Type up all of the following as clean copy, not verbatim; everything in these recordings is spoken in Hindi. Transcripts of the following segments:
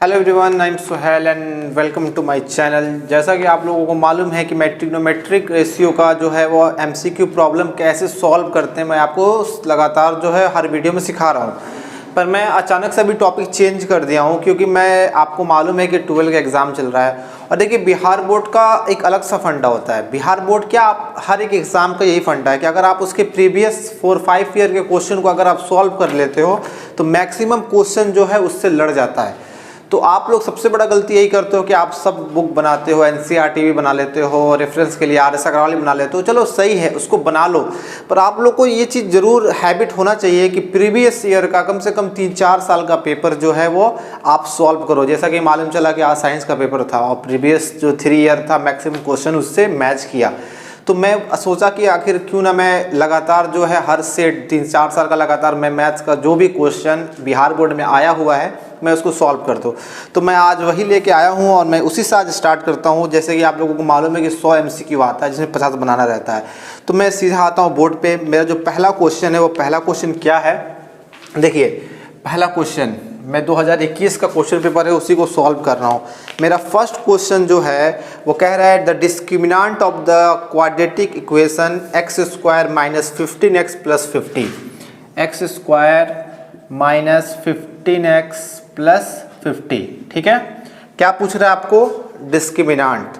Hello everyone, I am Suhail and welcome to my channel. जैसा कि आप लोगों को मालूम है कि ट्रिग्नोमेट्रिक रेशियो का जो है वो एमसीक्यू प्रॉब्लम कैसे सॉल्व करते हैं मैं आपको लगातार जो है हर वीडियो में सिखा रहा हूँ। पर मैं अचानक से अभी टॉपिक चेंज कर दिया हूँ क्योंकि मैं आपको मालूम है कि 12 का एग्ज़ाम चल रहा है। और देखिए, बिहार बोर्ड का एक अलग सा फंडा होता है। बिहार बोर्ड क्या, आप हर एक एग्ज़ाम का यही फंडा है कि अगर आप उसके प्रीवियस 4-5 ईयर के क्वेश्चन को अगर आप सॉल्व कर लेते हो तो मैक्सिमम क्वेश्चन जो है उससे लड़ जाता है। तो आप लोग सबसे बड़ा गलती यही करते हो कि आप सब बुक बनाते हो, एनसीईआरटी भी बना लेते हो, रेफरेंस के लिए आरएस अग्रवाल बना लेते हो। चलो सही है, उसको बना लो, पर आप लोग को ये चीज़ ज़रूर हैबिट होना चाहिए कि प्रीवियस ईयर का कम से कम 3-4 साल का पेपर जो है वो आप सॉल्व करो। जैसा कि मालूम चला कि आज साइंस का पेपर था और प्रीवियस जो 3 ईयर था मैक्सिमम क्वेश्चन उससे मैच किया। तो मैं सोचा कि आखिर क्यों ना मैं लगातार जो है हर से 3-4 साल का लगातार मैं मैथ्स का जो भी क्वेश्चन बिहार बोर्ड में आया हुआ है मैं उसको सॉल्व कर दूँ। तो मैं आज वही लेके आया हूँ और मैं उसी से आज स्टार्ट करता हूँ। जैसे कि आप लोगों को मालूम है कि 100 MCQ आता है जिसमें 50 बनाना रहता है। तो मैं सीधा आता हूँ बोर्ड पे। मेरा जो पहला क्वेश्चन है वो पहला क्वेश्चन क्या है, देखिए पहला क्वेश्चन मैं 2021 का क्वेश्चन पेपर है उसी को सॉल्व कर रहा हूँ। मेरा फर्स्ट क्वेश्चन जो है वो कह रहा है the discriminant of the quadratic equation x² - 15x + 50, x² - 15x + 50। ठीक है, क्या पूछ रहा है आपको? डिस्क्रिमिनेंट।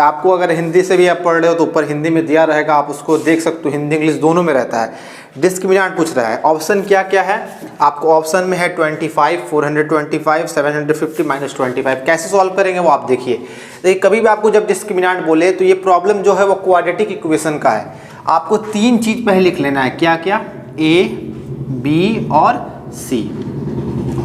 आपको अगर हिंदी से भी आप पढ़ रहे हो तो ऊपर हिंदी में दिया रहेगा, आप उसको देख सकते हो, हिंदी इंग्लिश दोनों में रहता है। डिस्क्रिमिनेंट पूछ रहा है। ऑप्शन क्या क्या है आपको? ऑप्शन में है 25, 425, 750 - 25। कैसे सॉल्व करेंगे वो आप देखिए। कभी भी आपको जब डिस्क्रिमिनेंट बोले तो ये प्रॉब्लम जो है वो क्वाड्रेटिक इक्वेशन का है। आपको 3 चीज़ पहले लिख लेना है। क्या क्या? A, B और C।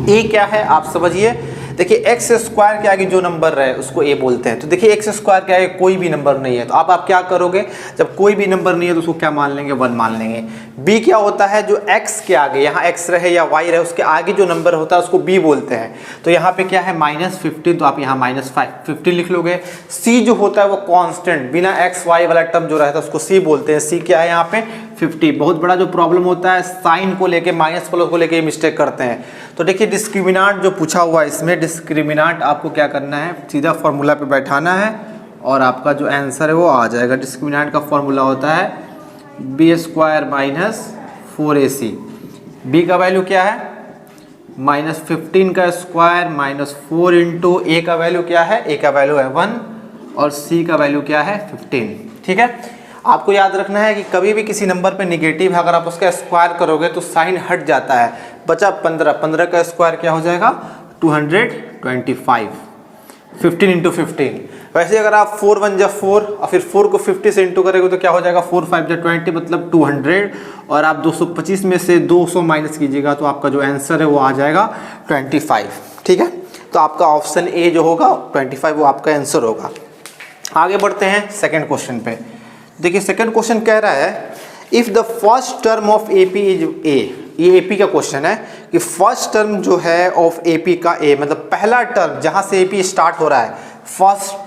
A क्या है आप समझिए। देखिए x² के आगे जो नंबर रहे उसको a बोलते हैं। तो देखिए x² के आगे कोई भी नंबर नहीं है तो आप क्या करोगे? जब कोई भी नंबर नहीं है तो उसको क्या मान लेंगे? 1 मान लेंगे। b क्या होता है? जो x के आगे, यहाँ x रहे या y रहे, उसके आगे जो नंबर होता है उसको b बोलते हैं। तो यहाँ पे क्या है? -15, तो आप यहाँ -15 लिख लोगे। c जो होता है वो कांस्टेंट, बिना x y वाला टर्म जो रहता है उसको c बोलते हैं। c क्या है यहाँ पे? 50। बहुत बड़ा जो प्रॉब्लम होता है साइन को लेके, माइनस प्लस को लेके मिस्टेक करते हैं। तो देखिए डिस्क्रिमिनेंट जो पूछा हुआ है इसमें, डिस्क्रिमिनेंट आपको क्या करना है? सीधा फॉर्मूला पे बैठाना है और आपका जो आंसर है वो आ जाएगा। डिस्क्रिमिनेंट का फॉर्मूला होता है b² - 4ac। b का वैल्यू क्या है? -15 का स्क्वायर -4 इंटू a का वैल्यू क्या है? a का वैल्यू है 1 और c का वैल्यू क्या है? 15। ठीक है, आपको याद रखना है कि कभी भी किसी नंबर पे निगेटिव है, अगर आप उसका स्क्वायर करोगे तो साइन हट जाता है। बचा 15 का स्क्वायर क्या हो जाएगा? 225। 15 × 15। वैसे अगर आप 4 × 1 = 4 और फिर 4 को 50 से इंटू करेंगे तो क्या हो जाएगा? 4 × 5 = 20, मतलब 200। और आप 225 में से 200 माइनस कीजिएगा तो आपका जो आंसर है वो आ जाएगा 25। ठीक है, तो आपका ऑप्शन ए जो होगा 25 वो आपका आंसर होगा। आगे बढ़ते हैं सेकेंड क्वेश्चन पे। देखिए सेकंड क्वेश्चन कह रहा है if the first term of AP is A। ये AP का क्वेश्चन है कि फर्स्ट टर्म जो है ऑफ AP का A, मतलब पहला टर्म जहां से AP स्टार्ट हो रहा है, फर्स्ट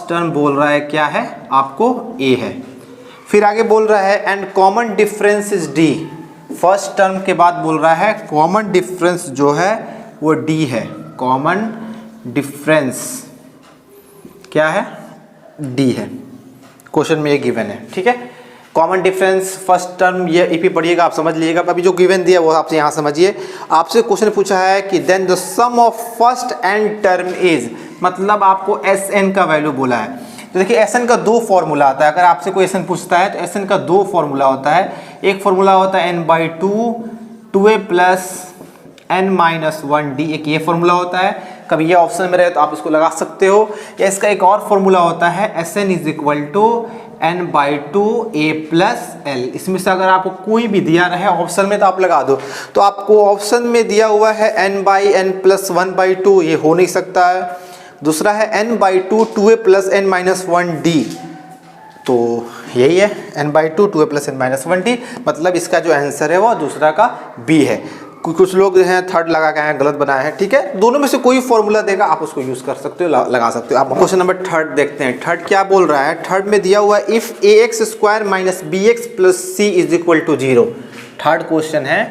टर्म बोल रहा है क्या है आपको? A है। फिर आगे बोल रहा है and common difference is D। First term के बाद बोल रहा है कॉमन डिफरेंस जो है वो D है। कॉमन डिफरेंस क्या है? D है। क्वेश्चन में ये गिवन है। ठीक है, कॉमन डिफरेंस फर्स्ट टर्म, ये AP पढ़िएगा आप समझ लीजिएगा। अभी जो गिवन दिया वो आपसे यहाँ समझिए। आपसे क्वेश्चन पूछा है कि then the sum of first and term is, मतलब आपको SN का वैल्यू बोला है। तो देखिए SN का 2 फॉर्मूला आता है। अगर आपसे कोई SN पूछता है तो SN का 2 फॉर्मूला होता है। एक फॉर्मूला होता है n/2 2a + n-1d, एक ये फॉर्मूला होता है। कभी ये ऑप्शन में रहे तो आप इसको लगा सकते हो। या इसका एक और फॉर्मूला होता है SN = n/2a + l। इसमें से अगर आपको कोई भी दिया रहे ऑप्शन में तो आप लगा दो। तो आपको ऑप्शन में दिया हुआ है n/n + 1/2, ये हो नहीं सकता है। दूसरा है n/2 2a + n-1d, तो यही है n/2 2a + n-1d, मतलब इसका जो आंसर है वो दूसरा का B है। कुछ लोग हैं थर्ड लगा के हैं, गलत बनाए हैं। ठीक है, दोनों में से कोई फॉर्मूला देगा आप उसको यूज कर सकते हो, लगा सकते हो। आप क्वेश्चन नंबर थर्ड देखते हैं। थर्ड क्या बोल रहा है? थर्ड में दिया हुआ है if ax² - bx + c = 0। Third question है,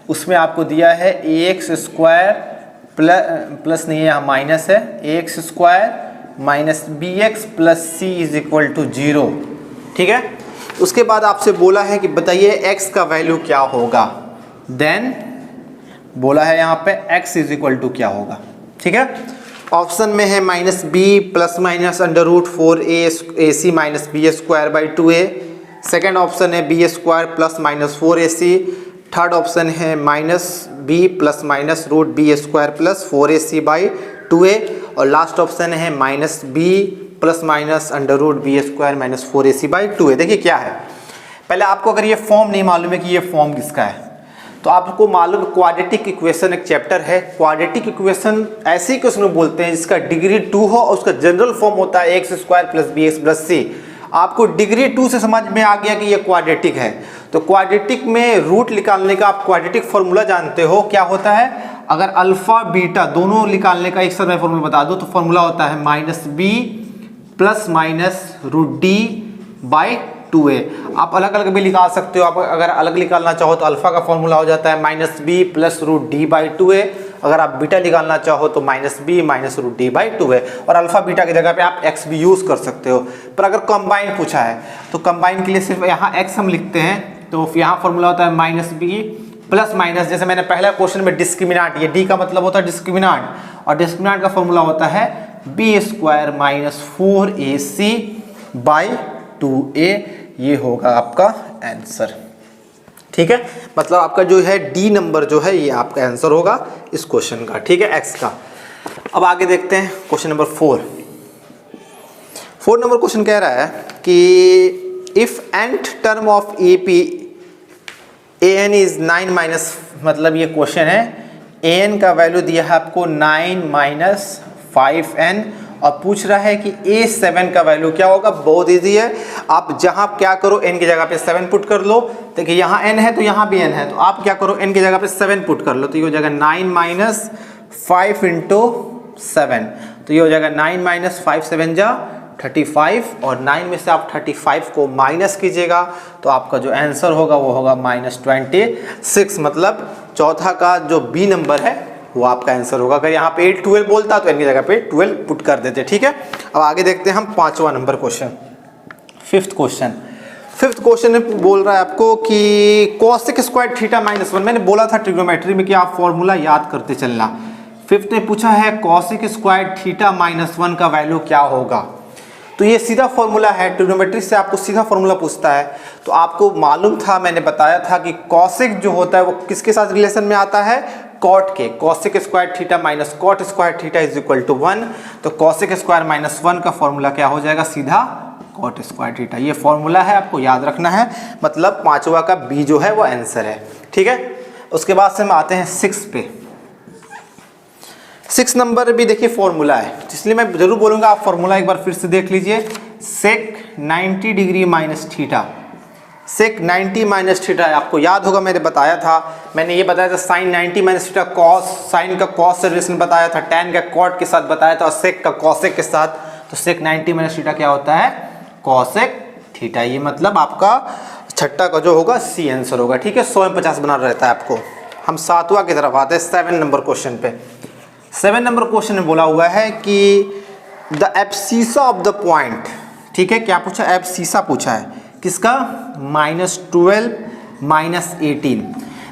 उसमें आपको दिया है ax² प्लस नहीं है, यहाँ माइनस है, ax square minus bx plus c is equal to 0। ठीक है, उसके बाद आपसे बोला है कि बताइए x का वैल्यू क्या होगा। देन बोला है यहाँ पे x इज इक्वल टू क्या होगा। ठीक है, ऑप्शन में है minus b plus minus under root 4ac minus b square by 2a। Second option है b square plus minus 4ac। Third option है minus b plus minus root b square plus 4ac by 2a। और लास्ट ऑप्शन है minus b plus minus under root b square minus 4ac by 2a। देखिए क्या है, पहले आपको अगर ये फॉर्म नहीं मालूम है कि ये फॉर्म किसका है, तो आपको मालूम क्वाड्रेटिक इक्वेशन एक चैप्टर है। क्वाड्रेटिक इक्वेशन ऐसे क्वेश्चन बोलते हैं जिसका डिग्री 2 हो और उसका जनरल फॉर्म होता है x square plus b x plus c. आपको डिग्री 2 से समझ में आ गया कि ये क्वाड्रेटिक है, तो क्वाड्रेटिक में रूट निकालने का आप क्वाड्रेटिक फॉर्मूला जानते हो क्या होता है। अगर अल्फा बीटा दोनों निकालने का एक साथ मैं फॉर्मूला बता दूं तो फॉर्मूला होता है minus b plus minus root d by 2a। आप अलग अलग भी निकाल सकते हो। आप अगर अलग निकालना चाहो तो अल्फा का फॉर्मूला हो जाता है minus b plus root d by 2a। अगर आप बीटा निकालना चाहो तो minus b minus root d by 2a। और अल्फा बीटा की जगह पे आप एक्स भी यूज़ कर सकते हो। पर अगर कंबाइन पूछा है तो कंबाइन के लिए सिर्फ यहाँ एक्स हम लिखते हैं, तो यहाँ फॉर्मूला होता है माइनस बी प्लस माइनस, जैसे मैंने पहला क्वेश्चन में डिस्क्रिमिनांट, ये डी का मतलब होता है डिस्क्रिमिनांट, और डिस्क्रिमिनांट का फॉर्मूला होता है b square minus 4ac by 2a। ये होगा आपका आंसर। ठीक है, मतलब आपका जो है डी नंबर जो है ये आपका आंसर होगा इस क्वेश्चन का। ठीक है, एक्स का। अब आगे देखते हैं क्वेश्चन नंबर 4 नंबर क्वेश्चन कह रहा है कि if nth term of AP an is 9 minus, मतलब ये क्वेश्चन है an का वैल्यू दिया है आपको 9 माइनस 5n और पूछ रहा है कि a7 का वैल्यू क्या होगा। बहुत इजी है, आप जहां क्या करो n की जगह पे 7 पुट कर लो। देखिए यहाँ n है तो यहाँ भी n है, तो आप क्या करो n की जगह पे 7 पुट कर लो, तो ये हो जाएगा 9 माइनस 5 इंटू 7, तो ये हो जाएगा 9 माइनस 5 7 जा 35, और 9 में से आप 35 को माइनस कीजिएगा तो आपका जो आंसर होगा वो होगा -26। मतलब चौथा का जो बी नंबर है वो आपका आंसर होगा। अगर यहाँ पे 12 बोलता तो इनकी जगह पे 12 पुट कर देते। ठीक है, अब आगे देखते हैं हम 5वां नंबर क्वेश्चन। फिफ्थ क्वेश्चन में बोल रहा है आपको कि कॉसेक स्क्वायर थीटा माइनस 1। मैंने बोला था ट्रिग्नोमेट्री में कि आप फॉर्मूला याद करते चलना। फिफ्थ ने पूछा है कॉसेक स्क्वायर थीटा माइनस 1 का वैल्यू क्या होगा। तो ये सीधा फॉर्मूला है, ट्रिग्नोमेट्री से आपको सीधा फॉर्मूला पूछता है। तो आपको मालूम था, मैंने बताया था कि कॉसेक जो होता है वो किसके साथ रिलेशन में आता है, कॉट के। Cosec square theta minus cot square theta is equal to 1। तो कॉसेक स्क्वायर माइनस 1 का फॉर्मूला क्या हो जाएगा, सीधा कॉट स्क्वायर थीटा। ये फॉर्मूला है, आपको याद रखना है। मतलब 5वां का बी जो है वो आंसर है। ठीक है, उसके बाद से हम आते हैं 6 पे। 6 नंबर भी देखिए फॉर्मूला है, इसलिए मैं जरूर बोलूंगा आप फॉर्मूला एक बार फिर से देख लीजिए। सेक 90 डिग्री माइनस थीटा, सेक 90 माइनस थीटा है, आपको याद होगा मैंने बताया था। मैंने ये बताया था sine 90 minus theta cos, sine का कॉस से रिलेशन बताया था, टैन का कॉट के साथ बताया था और सेक का कॉसेक के साथ। तो सेक 90 माइनस थीटा क्या होता है, कॉसेक थीटा। ये मतलब आपका छठा का जो होगा सी आंसर होगा। ठीक है, 100 में 50 बना रहता है आपको। हम 7वां की तरफ आते हैं 7 नंबर क्वेश्चन पे। 7 नंबर क्वेश्चन में बोला हुआ है कि the abscissa of the point. ठीक है, क्या पूछा, एब्सीसा पूछा है किसका, -12 -18।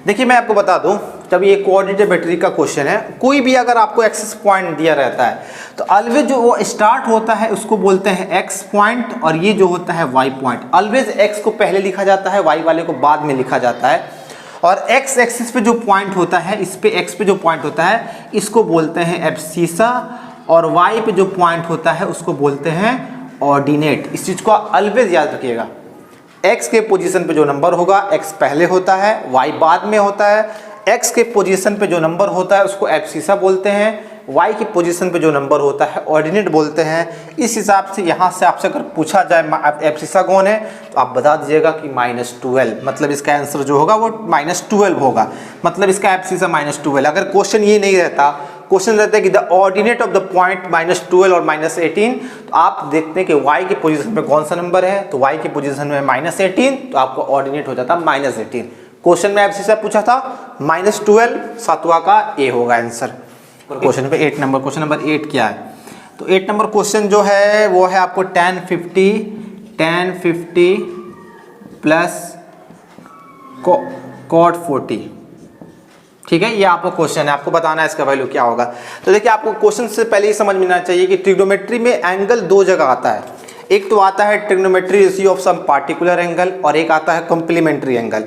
देखिए मैं आपको बता दूं, जब ये कोऑर्डिनेटेड बैटरी का क्वेश्चन है, कोई भी अगर आपको एक्सिस पॉइंट दिया रहता है तो ऑलवेज जो वो स्टार्ट होता है उसको बोलते हैं एक्स पॉइंट, और ये जो होता है वाई पॉइंट। ऑलवेज एक्स को पहले लिखा जाता है, वाई वाले को बाद में लिखा जाता है। और एक्स एक्सिस पे जो पॉइंट होता है, इस पे एक्स पे जो पॉइंट होता है इसको बोलते हैं एब्सीसा, और वाई पे जो पॉइंट होता है उसको बोलते हैं ऑर्डिनेट। इस चीज़ को ऑलवेज याद रखिएगा। एक्स के पोजीशन पे जो नंबर होगा, एक्स पहले होता है, वाई बाद में होता है। एक्स के पोजीशन पे जो नंबर होता है उसको एब्सीसा बोलते हैं, वाई के पोजीशन पे जो नंबर होता है ऑर्डिनेट बोलते हैं। इस हिसाब से यहाँ से आपसे अगर पूछा जाए एब्सीसा कौन है तो आप बता दीजिएगा कि -12। मतलब इसका आंसर जो होगा वो -12 होगा, मतलब इसका एब्सीसा -12। अगर क्वेश्चन ये नहीं रहता, क्वेश्चन रहता है कि the ordinate of the point -12 और -18, तो आप देखते हैं कि y के पोजीशन पे कौन सा नंबर है, तो y के पोजीशन में -18, तो आपको ऑर्डिनेट हो जाता -18। क्वेश्चन में एब्सीसा पूछा था -12, 7वां का ए होगा आंसर। क्वेश्चन पे 8 नंबर, क्वेश्चन नंबर 8 क्या है? तो 8 नंबर क्वेश्चन जो है वो है आपको tan 50 प्लस cot 40, ठीक है। ये आपका क्वेश्चन है, आपको बताना है इसका वैल्यू क्या होगा। तो देखिए आपको क्वेश्चन से पहले ही समझ में आना चाहिए कि ट्रिग्नोमेट्री में एंगल दो जगह आता है। एक तो आता है trigonometry ratio of some particular angle और एक आता है कॉम्प्लीमेंट्री एंगल।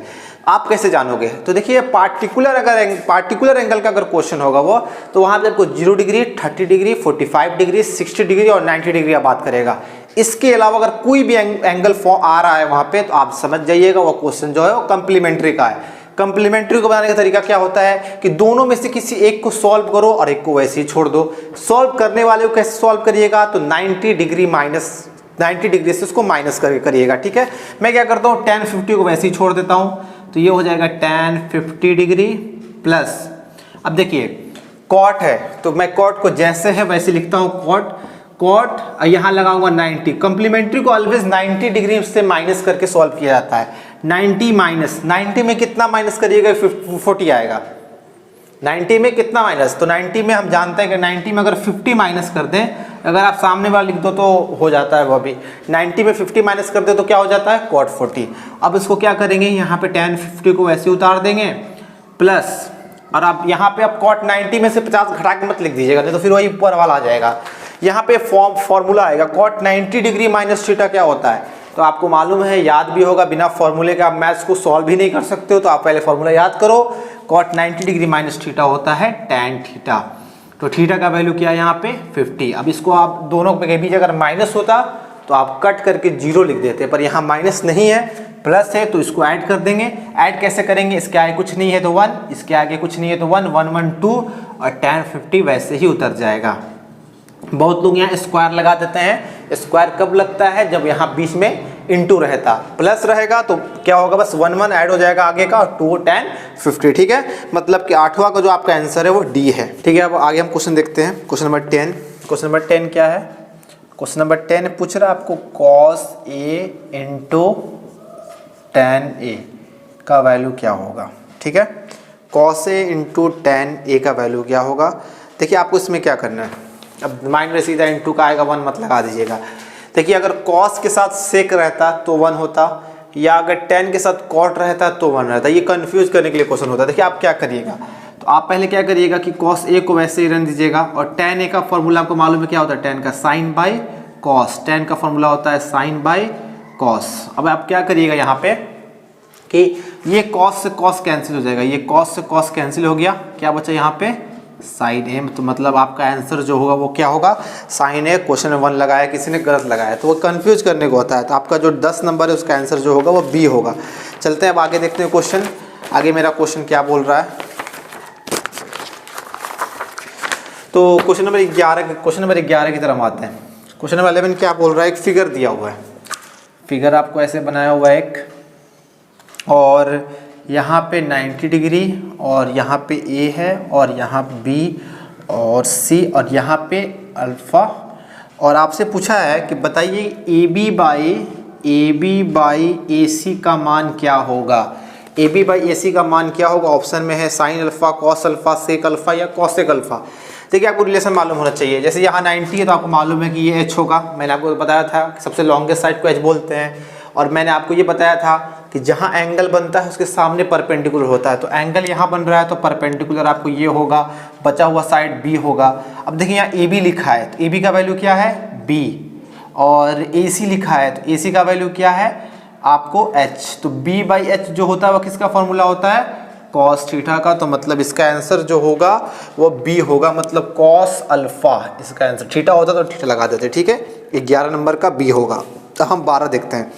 आप कैसे जानोगे? तो देखिए पार्टिकुलर एंगल का अगर क्वेश्चन होगा वो, तो वहाँ पे आपको 0 डिग्री, 30 डिग्री, 45 डिग्री, 60 डिग्री और 90 डिग्री बात करेगा। इसके अलावा अगर कोई भी एंगल आ रहा है वहाँ पे, तो आप समझ जाइएगा वो क्वेश्चन जो है वो कॉम्प्लीमेंट्री का है। कॉम्प्लीमेंट्री को बनाने का तरीका क्या होता है कि दोनों में से किसी एक को सॉल्व करो और एक को वैसे ही छोड़ दो। सॉल्व करने वाले को कैसे सॉल्व करिएगा? तो 90 डिग्री से उसको माइनस करके करिएगा, ठीक है। मैं क्या करता हूँ, tan 50 को वैसे ही छोड़ देता हूँ, तो ये हो जाएगा tan 50 डिग्री प्लस, अब देखिए कॉट है तो मैं कॉट को जैसे है वैसे लिखता हूँ, कॉट यहाँ लगाऊंगा 90। कॉम्प्लीमेंट्री को ऑलवेज 90 डिग्री से माइनस करके सॉल्व किया जाता है। 90 माइनस 90 में कितना माइनस करिएगा? 40 आएगा। 90 में कितना माइनस? तो 90 में हम जानते हैं कि 90 में अगर 50 माइनस कर दें, अगर आप सामने वाला लिख दो तो हो जाता है वो भी। 90 में 50 माइनस कर दे तो क्या हो जाता है? cot 40। अब इसको क्या करेंगे, यहाँ पे tan 50 को वैसे उतार देंगे प्लस, और आप यहाँ पे आप cot 90 में से 50 घटा के मत लिख दीजिएगा, नहीं तो फिर वही ऊपर वाला आ जाएगा। यहाँ पे फॉर्मूला आएगा cot 90 डिग्री माइनस थीटा क्या होता है, तो आपको मालूम है, याद भी होगा। बिना फॉर्मूले के आप मैथ्स को सॉल्व भी नहीं कर सकते हो, तो आप पहले फॉर्मूला याद करो। cot 90 डिग्री माइनस थीटा होता है tan थीटा। तो थीटा का वैल्यू क्या है यहाँ पे? 50। अब इसको आप दोनों के बीच अगर माइनस होता तो आप कट करके 0 लिख देते, पर यहाँ माइनस नहीं है, प्लस है, तो इसको ऐड कर देंगे। ऐड कैसे करेंगे? इसके आगे कुछ नहीं है तो 1, इसके आगे कुछ नहीं है तो 1, 1 1 2 और tan 50 वैसे ही उतर जाएगा। बहुत लोग यहाँ स्क्वायर लगा देते हैं। स्क्वायर कब लगता है? जब यहाँ बीच में इंटू रहता, प्लस रहेगा तो क्या होगा, बस 1 1 ऐड हो जाएगा आगे का, 2 tan 50, ठीक है। मतलब कि 8वां का जो आपका आंसर है वो डी है, ठीक है। अब आगे हम क्वेश्चन देखते हैं, क्वेश्चन नंबर 10। क्वेश्चन नंबर 10 क्या है? क्वेश्चन नंबर 10 पूछ रहा है आपको cos A into tan A का वैल्यू क्या होगा, ठीक है। cos A into tan A का वैल्यू क्या होगा? देखिए आपको इसमें क्या करना है, अब माइंड में सीधा इंटू का आएगा, 1 मत लगा दीजिएगा। देखिए अगर cos के साथ sec रहता तो 1 होता, या अगर tan के साथ cot रहता तो 1 रहता। ये कंफ्यूज करने के लिए क्वेश्चन होता है। देखिए आप क्या करिएगा, तो आप पहले क्या करिएगा कि cos A को वैसे ही रहने दीजिएगा, और tan A का फॉर्मूला आपको मालूम है क्या होता है? tan का sin बाई cos, tan का फॉर्मूला होता है sin बाई cos। अब आप क्या करिएगा यहाँ पे कि ये cos से cos कैंसिल हो जाएगा, ये cos से cos कैंसिल हो गया, क्या बचा यहाँ पे? साइन ए। तो मतलब आपका आंसर जो होगा वो क्या होगा? साइन ए। क्वेश्चन में 1 लगाया, किसी ने गलत लगाया, तो वो कंफ्यूज करने को होता है। तो आपका जो 10 नंबर है उसका आंसर जो होगा वो बी होगा। चलते हैं अब आगे देखते हैं क्वेश्चन। आगे मेरा क्वेश्चन क्या बोल रहा है, तो क्वेश्चन नंबर 11 की तरफ आते हैं। क्वेश्चन नंबर 11 क्या बोल रहा है? एक फिगर दिया हुआ है, फिगर आपको ऐसे बनाया हुआ है एक, और यहाँ पे 90 डिग्री और यहाँ पे A है और यहाँ B और C और यहाँ पे अल्फ़ा, और आपसे पूछा है कि बताइए AB बाई AC का मान क्या होगा। AB बाई AC का मान क्या होगा? ऑप्शन में है साइन अल्फ़ा, कॉस अल्फ़ा, सेक अल्फ़ा या कॉसेक अल्फ़ा। देखिए आपको रिलेशन मालूम होना चाहिए। जैसे यहाँ 90 है तो आपको मालूम है कि ये H होगा, मैंने आपको बताया था कि सबसे लॉन्गेस्ट साइड को H बोलते हैं, और मैंने आपको ये बताया था कि जहाँ एंगल बनता है उसके सामने परपेंडिकुलर होता है। तो एंगल यहाँ बन रहा है तो परपेंडिकुलर आपको ये होगा, बचा हुआ साइड B होगा। अब देखिए यहाँ AB लिखा है, तो AB का वैल्यू क्या है? B, और AC लिखा है तो AC का वैल्यू क्या है? आपको H। तो B बाई H जो होता है वो किसका फॉर्मूला होता है? कॉस थीटा का। तो मतलब इसका आंसर जो होगा वो बी होगा, मतलब कॉस अल्फा इसका आंसर। थीटा होता तो थीटा लगा देते, ठीक है। 11 नंबर का बी होगा। तो हम 12 देखते हैं।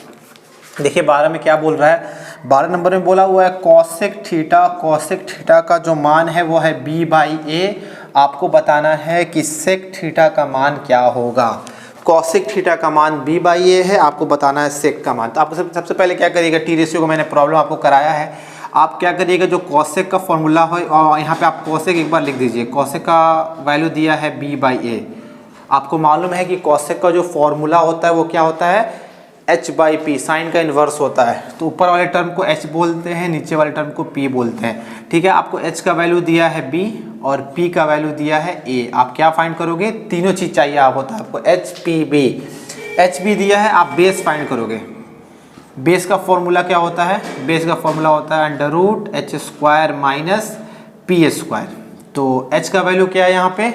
देखिए 12 में क्या बोल रहा है? 12 नंबर में बोला हुआ है कॉसेक थीटा का जो मान है वो है बी बाई ए। आपको बताना है कि सेक थीटा का मान क्या होगा। कॉसेक थीटा का मान बी बाई ए है, आपको बताना है सेक का मान। तो आप सबसे पहले क्या करिएगा, टी रेशियो को मैंने प्रॉब्लम आपको कराया है, आप क्या करिएगा जो कॉसेक का फॉर्मूला हो, और यहाँ पे आप कॉसेक एक बार लिख दीजिए। कॉसेक का वैल्यू दिया है बी बाई ए। आपको मालूम है कि कॉसेक का जो फॉर्मूला होता है वो क्या होता है? h बाई पी, साइन का इन्वर्स होता है, तो ऊपर वाले टर्म को h बोलते हैं, नीचे वाले टर्म को p बोलते हैं। ठीक है, आपको h का वैल्यू दिया है b और p का वैल्यू दिया है a। आप क्या फाइंड करोगे, तीनों चीज चाहिए आप होता है आपको, h p b। h b दिया है, आप बेस फाइंड करोगे। बेस का फॉर्मूला क्या होता है, बेस का फॉर्मूला होता है under root h square minus p square. तो h का वैल्यू क्या है यहाँ पे,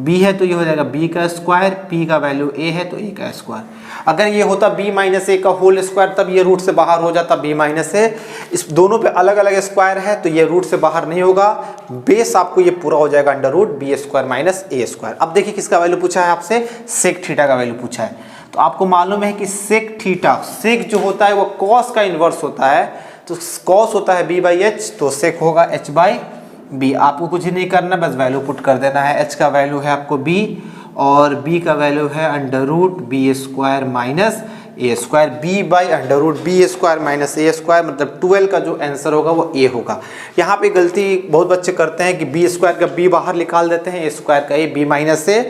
b है तो ये हो जाएगा b का स्क्वायर, p का वैल्यू a है तो a का स्क्वायर। अगर ये होता b माइनस a का होल स्क्वायर तब ये रूट से बाहर हो जाता b माइनस a। इस दोनों पे अलग अलग स्क्वायर है तो ये रूट से बाहर नहीं होगा, बेस आपको ये पूरा हो जाएगा under root b square minus a square. अब देखिए किसका वैल्यू पूछा है आपसे, सेक थीटा का वैल्यू पूछा है। तो आपको मालूम है कि सेक थीटा, सेक जो होता है वो कॉस का इन्वर्स होता है, तो कॉस होता है b बाई एच, तो सेक होगा h बाई बी। आपको कुछ नहीं करना, बस वैल्यू पुट कर देना है। h का वैल्यू है आपको b और b का वैल्यू है under root b square minus a square. b by under root b square minus a square, मतलब 12 का जो आंसर होगा वो a होगा। यहाँ पे गलती बहुत बच्चे करते हैं कि बी स्क्वायर का b बाहर निकाल देते हैं, ए स्क्वायर का a, b माइनस ए,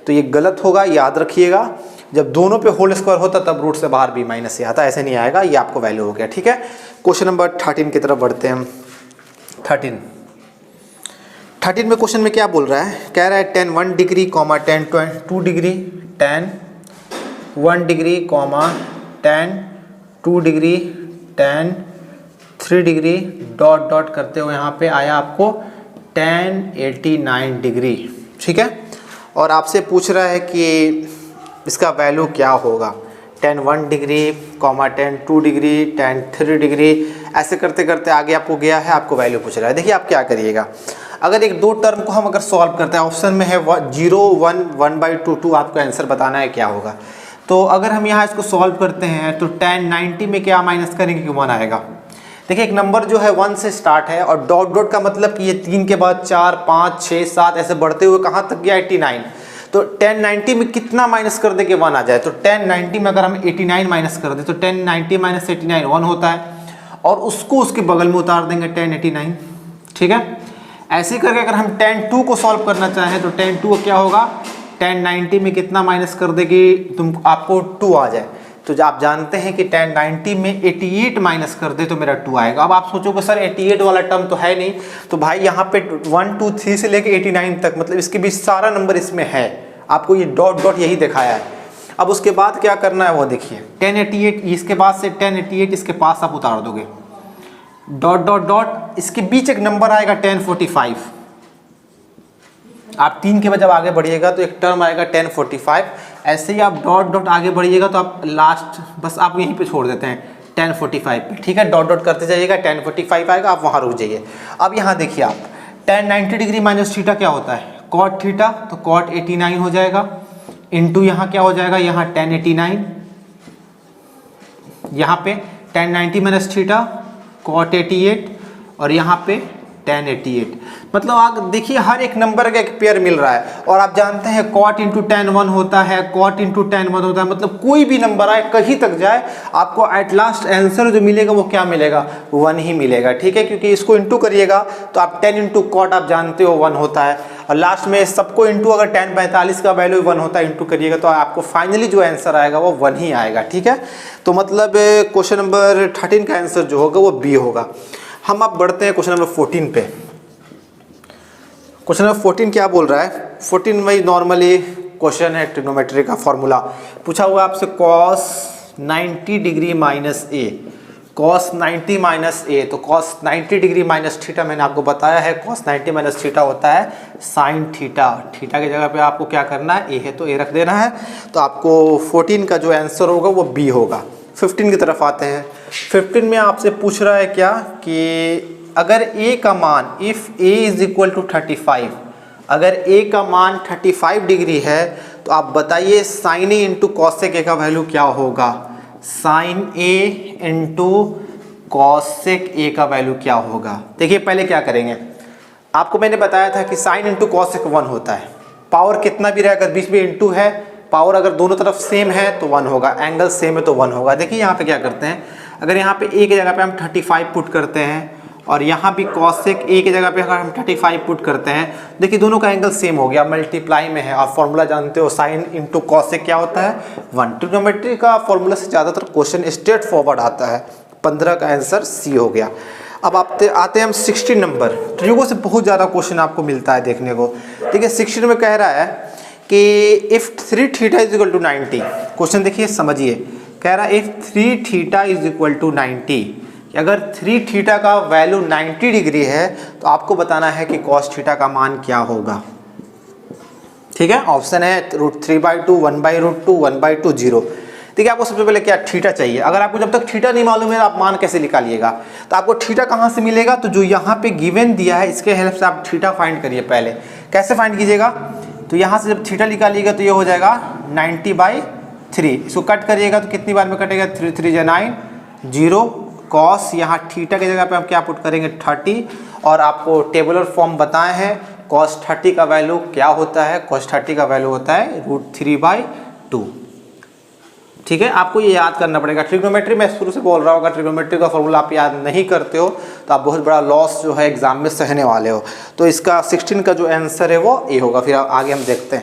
तो ये गलत होगा, याद रखिएगा। जब दोनों पे होल स्क्वायर होता तब रूट से बाहर b माइनस ए आता, ऐसे नहीं आएगा, ये आपको वैल्यू हो गया। ठीक है, क्वेश्चन नंबर 13 की तरफ बढ़ते हैं हम। 13 में क्वेश्चन में क्या बोल रहा है, कह रहा है tan 1 degree comma tan 2 degree, tan 1 degree comma tan 2 degree, tan 3 degree, dot dot करते हुए यहाँ पे आया आपको tan 89 डिग्री। ठीक है, और आपसे पूछ रहा है कि इसका वैल्यू क्या होगा, tan 1 degree comma tan 2 degree, tan 3 degree, ऐसे करते करते आगे आपको गया है, आपको वैल्यू पूछ रहा है। देखिए आप क्या करिएगा, अगर एक दो टर्म को हम अगर सॉल्व करते हैं, ऑप्शन में है 0 1 1 बाई 2 2, आपको आंसर बताना है क्या होगा। तो अगर हम यहाँ इसको सॉल्व करते हैं तो tan 90 में क्या माइनस करेंगे कि 1 आएगा। देखिए एक नंबर जो है 1 से स्टार्ट है और डॉट डॉट का मतलब कि ये 3 के बाद 4 5 6 7 ऐसे बढ़ते हुए कहाँ तक गया 89। तो tan 90 में कितना माइनस कर दे कि 1 आ जाए, तो tan 90 में अगर हम 89 माइनस कर दे तो tan 90 माइनस 89 1 होता है, और उसको उसके बगल में उतार देंगे tan 89। ठीक है, ऐसे करके अगर हम tan 2 को सॉल्व करना चाहें तो tan 2 क्या होगा, tan 90 में कितना माइनस कर देगी तुम, आपको 2 आ जाए। तो आप जानते हैं कि tan 90 में 88 माइनस कर दे तो मेरा 2 आएगा। अब आप सोचोगे सर 88 वाला टर्म तो है नहीं, तो भाई यहाँ पे 1 2 3 से लेके 89 तक, मतलब इसके बीच सारा नंबर इसमें है, आपको ये डॉट डॉट यही दिखाया है। अब उसके बाद क्या करना है वो देखिए, 1088 इसके बाद से 1088 इसके पास आप उतार दोगे, डॉट डॉट डॉट, इसके बीच एक नंबर आएगा 1045। आप 3 के बाद जब आगे बढ़िएगा तो एक टर्म आएगा 1045, ऐसे ही आप डॉट डॉट आगे बढ़िएगा तो आप लास्ट बस आप यहीं पे छोड़ देते हैं 1045 पे। ठीक है, डॉट डॉट करते जाइएगा, 1045 आएगा, आप वहाँ रुक जाइए। अब यहाँ देखिए आप tan 90 डिग्री माइनस थीटा क्या होता है, cot थीटा, तो cot 89 हो जाएगा, इंटू यहाँ क्या हो जाएगा, यहाँ tan 89, यहाँ पे tan 90 माइनस थीटा cot 88, और यहाँ पे tan 88। मतलब आप देखिए हर एक नंबर का एक पेयर मिल रहा है, और आप जानते हैं cot इंटू tan 1 होता है, cot इंटू tan 1 होता है, मतलब कोई भी नंबर आए कहीं तक जाए आपको एट लास्ट आंसर जो मिलेगा वो क्या मिलेगा, 1 ही मिलेगा। ठीक है, क्योंकि इसको इंटू करिएगा तो आप 10 इंटू कॉट आप जानते हो 1 होता है, और लास्ट में सबको इंटू अगर tan 45 का वैल्यू 1 होता है, इंटू करिएगा तो आपको फाइनली जो आंसर आएगा वो 1 ही आएगा। ठीक है, तो मतलब क्वेश्चन नंबर 13 का आंसर जो होगा वो बी होगा। हम अब बढ़ते हैं क्वेश्चन नंबर 14 पे। क्वेश्चन नंबर 14 क्या बोल रहा है, 14 में नॉर्मली क्वेश्चन है ट्रिग्नोमेट्री का फॉर्मूला पूछा हुआ है आपसे, cos 90 डिग्री माइनस ए, cos 90 माइनस ए, तो cos 90 डिग्री माइनस थीटा मैंने आपको बताया है, cos 90 माइनस थीटा होता है साइन थीटा। थीटा की जगह पे आपको क्या करना है, ए है तो ए रख देना है, तो आपको 14 का जो आंसर होगा वो बी होगा। 15 की तरफ आते हैं। 15 में आपसे पूछ रहा है क्या कि अगर a का मान, if a is equal to 35, अगर a का मान 35 डिग्री है तो आप बताइए sine a into cosec a का वैल्यू क्या होगा, sine a into cosec a का वैल्यू क्या होगा। देखिए पहले क्या करेंगे, आपको मैंने बताया था कि साइन इंटू कॉसेक 1 होता है, पावर कितना भी रहे, अगर बीच में इंटू है, पावर अगर दोनों तरफ सेम है तो 1 होगा, एंगल सेम है तो 1 होगा। देखिए यहाँ पे क्या करते हैं, अगर यहाँ पे a की जगह पे हम 35 पुट करते हैं और यहाँ भी कॉसेक ए की जगह पे अगर हम 35 पुट करते हैं, देखिए दोनों का एंगल सेम हो गया, मल्टीप्लाई में है। आप फॉर्मूला जानते हो, साइन इंटू कॉसेक क्या होता है 1। ट्रिग्नोमेट्री का फॉर्मूला से ज़्यादातर क्वेश्चन स्ट्रेट फॉरवर्ड आता है। 15 का आंसर सी हो गया। अब आते हैं हम 16 नंबर। ट्रिगो से बहुत ज़्यादा क्वेश्चन आपको मिलता है देखने को। ठीक है, 16 में कह रहा है कि if 3 theta is equal to 90। Question देखिए समझिए, कह रहा है if 3 theta is equal to 90, अगर 3 थीटा का वैल्यू 90 डिग्री है तो आपको बताना है कि कॉस थीटा का मान क्या होगा। ठीक है, ऑप्शन है √3/2, 1/√2, 1/2, 0। ठीक है, आपको सबसे पहले क्या थीटा चाहिए। अगर आपको जब तक थीटा नहीं मालूम है आप मान कैसे निकालिएगा, तो आपको थीटा कहाँ से मिलेगा, तो जो यहाँ पे गिवन दिया है इसके हेल्प से आप थीटा फाइंड करिए। पहले कैसे फाइंड कीजिएगा, तो यहाँ से जब थीटा निकालिएगा तो ये हो जाएगा 90/3। इसको कट करिएगा तो कितनी बार में कटेगा, 3 3 9, 0 कॉस, यहाँ थीटा की जगह पे हम क्या पुट करेंगे 30, और आपको टेबुलर फॉर्म बताए हैं कॉस 30 का वैल्यू क्या होता है। कॉस 30 का वैल्यू होता है √3/2। ठीक है, आपको ये याद करना पड़ेगा। ट्रिग्नोमेट्री मैं शुरू से बोल रहा हूँ, अगर ट्रिग्नोमेट्री का फॉर्मूला आप याद नहीं करते हो तो आप बहुत बड़ा लॉस जो है एग्जाम में सहने वाले हो। तो इसका 16 का जो आंसर है वो ए होगा। फिर आगे हम देखते हैं।